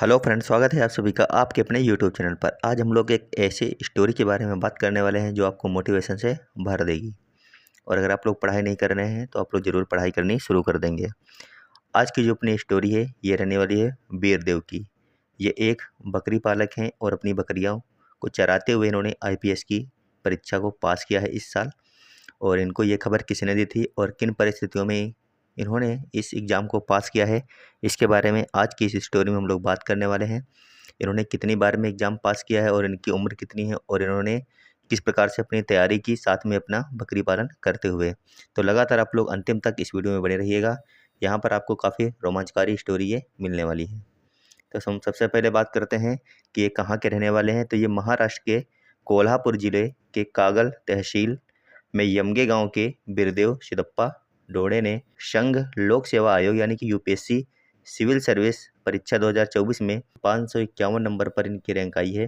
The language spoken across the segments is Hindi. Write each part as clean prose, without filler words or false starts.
हेलो फ्रेंड्स, स्वागत है आप सभी का आपके अपने यूट्यूब चैनल पर। आज हम लोग एक ऐसे स्टोरी के बारे में बात करने वाले हैं जो आपको मोटिवेशन से भर देगी। और अगर आप लोग पढ़ाई नहीं कर रहे हैं तो आप लोग ज़रूर पढ़ाई करनी शुरू कर देंगे। आज की जो अपनी स्टोरी है ये रहने वाली है वीरदेव की। ये एक बकरी पालक हैं और अपनी बकरियों को चराते हुए इन्होंने आईपीएस की परीक्षा को पास किया है इस साल। और इनको ये खबर किसने दी थी और किन परिस्थितियों में इन्होंने इस एग्ज़ाम को पास किया है, इसके बारे में आज की इस स्टोरी में हम लोग बात करने वाले हैं। इन्होंने कितनी बार में एग्ज़ाम पास किया है और इनकी उम्र कितनी है और इन्होंने किस प्रकार से अपनी तैयारी की साथ में अपना बकरी पालन करते हुए। तो लगातार आप लोग अंतिम तक इस वीडियो में बने रहिएगा। यहाँ पर आपको काफ़ी रोमांचकारी स्टोरी ये मिलने वाली है। तो हम सबसे पहले बात करते हैं कि ये कहाँ के रहने वाले हैं। तो ये महाराष्ट्र के कोल्हापुर ज़िले के कागल तहसील में यमगे गांव के बिरदेव सिद्धप्पा डोड़े ने संघ लोक सेवा आयोग यानी कि यूपीएससी सिविल सर्विस परीक्षा 2024 में 551 नंबर पर इनकी रैंक आई है।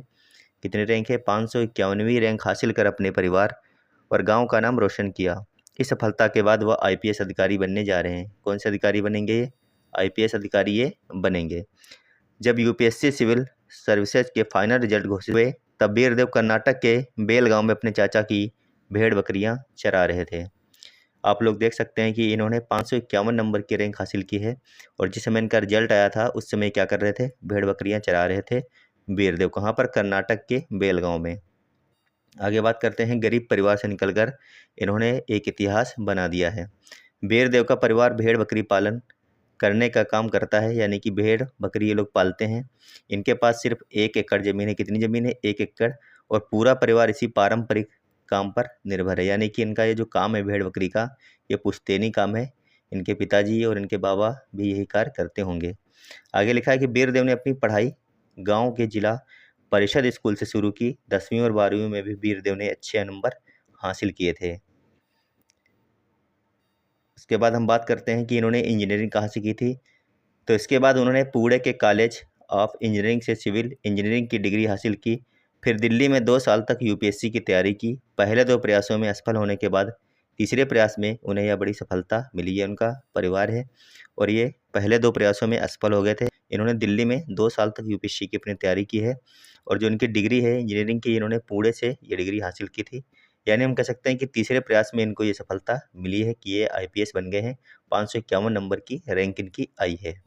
कितनी रैंक है? 551वीं रैंक हासिल कर अपने परिवार और गांव का नाम रोशन किया। इस सफलता के बाद वह आईपीएस अधिकारी बनने जा रहे हैं। कौन से अधिकारी बनेंगे ये? आईपीएस अधिकारी ये बनेंगे। जब यूपीएससी सिविल सर्विसेज के फाइनल रिजल्ट घोषित हुए तब वीरदेव कर्नाटक के बेलगांव में अपने चाचा की भेड़ बकरियां चरा रहे थे। आप लोग देख सकते हैं कि इन्होंने 551 नंबर की रैंक हासिल की है और जिस समय इनका रिजल्ट आया था उस समय क्या कर रहे थे? भेड़ बकरियां चरा रहे थे वीरदेव। कहाँ पर? कर्नाटक के बेलगांव में। आगे बात करते हैं, गरीब परिवार से निकलकर इन्होंने एक इतिहास बना दिया है। वीरदेव का परिवार भेड़ बकरी पालन करने का काम करता है, यानी कि भेड़ बकरी ये लोग पालते हैं। इनके पास सिर्फ 1 एकड़ ज़मीन है। कितनी ज़मीन है? 1 एकड़। और पूरा परिवार इसी पारंपरिक काम पर निर्भर है, यानी कि इनका ये जो काम है भेड़ बकरी का, ये पुश्तैनी काम है। इनके पिताजी और इनके बाबा भी यही कार्य करते होंगे। आगे लिखा है कि वीरदेव ने अपनी पढ़ाई गांव के जिला परिषद स्कूल से शुरू की। 10वीं और 12वीं में भी वीरदेव ने अच्छे नंबर हासिल किए थे। उसके बाद हम बात करते हैं कि इन्होंने इंजीनियरिंग कहाँ से की थी। तो इसके बाद उन्होंने पुणे के कॉलेज ऑफ इंजीनियरिंग से सिविल इंजीनियरिंग की डिग्री हासिल की। फिर दिल्ली में 2 साल तक यूपीएससी की तैयारी की। पहले 2 प्रयासों में असफल होने के बाद तीसरे प्रयास में उन्हें यह बड़ी सफलता मिली। ये उनका परिवार है और ये पहले 2 प्रयासों में असफल हो गए थे। इन्होंने दिल्ली में 2 साल तक यूपीएससी की अपनी तैयारी की है और जो इनकी डिग्री है इंजीनियरिंग की, इन्होंने पुणे से ये डिग्री हासिल की थी। यानी हम कह सकते हैं कि तीसरे प्रयास में इनको ये सफलता मिली है कि ये आईपीएस बन गए हैं। 551 नंबर की रैंक इनकी आई है।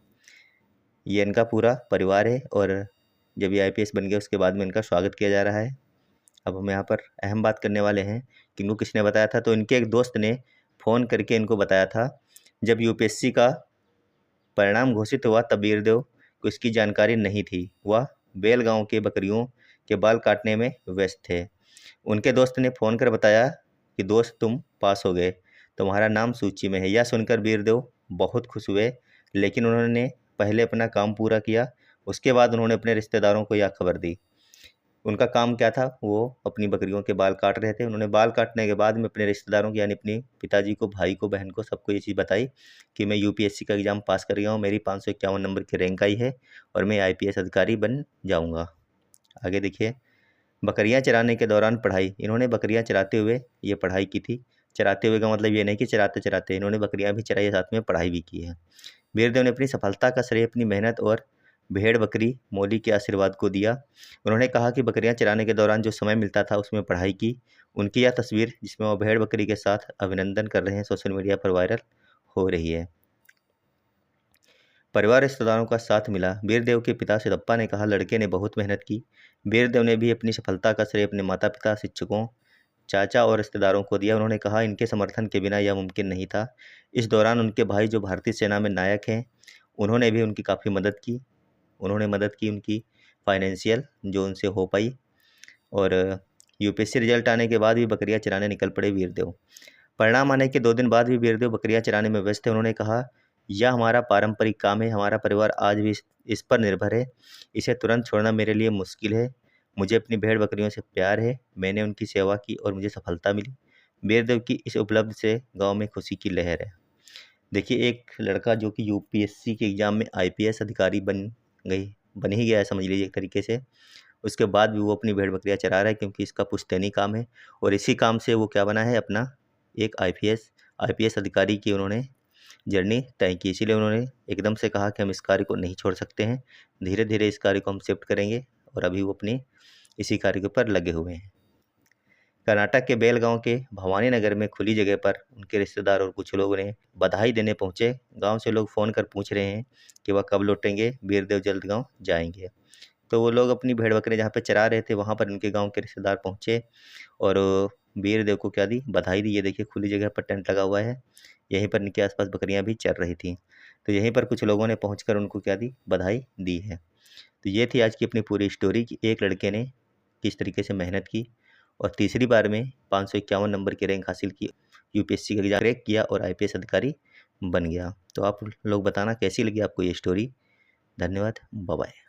ये इनका पूरा परिवार है और जब ये आईपीएस बन गए उसके बाद में इनका स्वागत किया जा रहा है। अब हम यहाँ पर अहम बात करने वाले हैं कि इनको किसने बताया था। तो इनके एक दोस्त ने फ़ोन करके इनको बताया था। जब यूपीएससी का परिणाम घोषित हुआ तब वीरदेव को इसकी जानकारी नहीं थी। वह बेलगांव के बकरियों के बाल काटने में व्यस्त थे। उनके दोस्त ने फ़ोन कर बताया कि दोस्त, तुम पास हो गए, तुम्हारा नाम सूची में है। यह सुनकर वीरदेव बहुत खुश हुए, लेकिन उन्होंने पहले अपना काम पूरा किया। उसके बाद उन्होंने अपने रिश्तेदारों को यह खबर दी। उनका काम क्या था? वो अपनी बकरियों के बाल काट रहे थे। उन्होंने बाल काटने के बाद में अपने रिश्तेदारों को, यानी अपने पिताजी को, भाई को, बहन को, सबको ये चीज़ बताई कि मैं यूपीएससी का एग्ज़ाम पास कर गया हूँ, मेरी 551 नंबर की रैंक आई है और मैं आईपीएस अधिकारी बन जाऊँगा। आगे देखिए, बकरियां चराने के दौरान पढ़ाई। इन्होंने बकरियां चराते हुए ये पढ़ाई की थी। चराते हुए का मतलब ये नहीं कि चराते चराते, इन्होंने बकरियां भी चराई, साथ में पढ़ाई भी की है। वीरदेव ने अपनी सफलता का श्रेय अपनी मेहनत और भेड़ बकरी मौली के आशीर्वाद को दिया। उन्होंने कहा कि बकरियां चराने के दौरान जो समय मिलता था उसमें पढ़ाई की। उनकी यह तस्वीर जिसमें वो भेड़ बकरी के साथ अभिनंदन कर रहे हैं सोशल मीडिया पर वायरल हो रही है। परिवार रिश्तेदारों का साथ मिला। वीरदेव के पिता सिद्धप्पा ने कहा, लड़के ने बहुत मेहनत की। वीरदेव ने भी अपनी सफलता का श्रेय अपने माता पिता, शिक्षकों, चाचा और रिश्तेदारों को दिया। उन्होंने कहा, इनके समर्थन के बिना यह मुमकिन नहीं था। इस दौरान उनके भाई जो भारतीय सेना में नायक हैं, उन्होंने भी उनकी काफ़ी मदद की। उन्होंने मदद की उनकी फाइनेंशियल, जो उनसे हो पाई। और यूपीएससी रिजल्ट आने के बाद भी बकरियां चराने निकल पड़े वीरदेव। परिणाम आने के 2 दिन बाद भी वीरदेव बकरियां चराने में व्यस्त थे। उन्होंने कहा, यह हमारा पारंपरिक काम है, हमारा परिवार आज भी इस पर निर्भर है। इसे तुरंत छोड़ना मेरे लिए मुश्किल है। मुझे अपनी भेड़ बकरियों से प्यार है। मैंने उनकी सेवा की और मुझे सफलता मिली। वीरदेव की इस उपलब्धि से गांव में खुशी की लहर है। देखिए, एक लड़का जो कि यूपीएससी के एग्ज़ाम में आईपीएस अधिकारी बन ही गया है, समझ लीजिए एक तरीके से। उसके बाद भी वो अपनी भेड़ बकरियां चरा रहा है क्योंकि इसका पुश्तैनी काम है और इसी काम से वो क्या बना है? अपना एक आईपीएस अधिकारी की उन्होंने जर्नी तय की। इसीलिए उन्होंने एकदम से कहा कि हम इस कार्य को नहीं छोड़ सकते हैं, धीरे धीरे इस कार्य को हम शिफ्ट करेंगे, और अभी वो अपनी इसी कार्य के ऊपर लगे हुए हैं। कर्नाटक के बेलगांव के भवानी नगर में खुली जगह पर उनके रिश्तेदार और कुछ लोग उन्हें बधाई देने पहुंचे। गांव से लोग फ़ोन कर पूछ रहे हैं कि वह कब लौटेंगे, वीरदेव जल्द गांव जाएंगे। तो वो लोग अपनी भेड़ बकरी जहाँ पे चरा रहे थे, वहाँ पर उनके गांव के रिश्तेदार पहुंचे और वीरदेव को क्या दी, बधाई दी। ये देखिए खुली जगह पर टेंट लगा हुआ है, यहीं पर इनके आसपास बकरियां भी चर रही थी। तो यहीं पर कुछ लोगों ने पहुंचकर उनको क्या दी, बधाई दी है। तो ये थी आज की अपनी पूरी स्टोरी कि एक लड़के ने किस तरीके से मेहनत की और तीसरी बार में 551 नंबर की रैंक हासिल की, यूपीएससी का एग्जाम क्रैक किया और आईपीएस अधिकारी बन गया। तो आप लोग बताना कैसी लगी आपको ये स्टोरी। धन्यवाद, बाय बाय।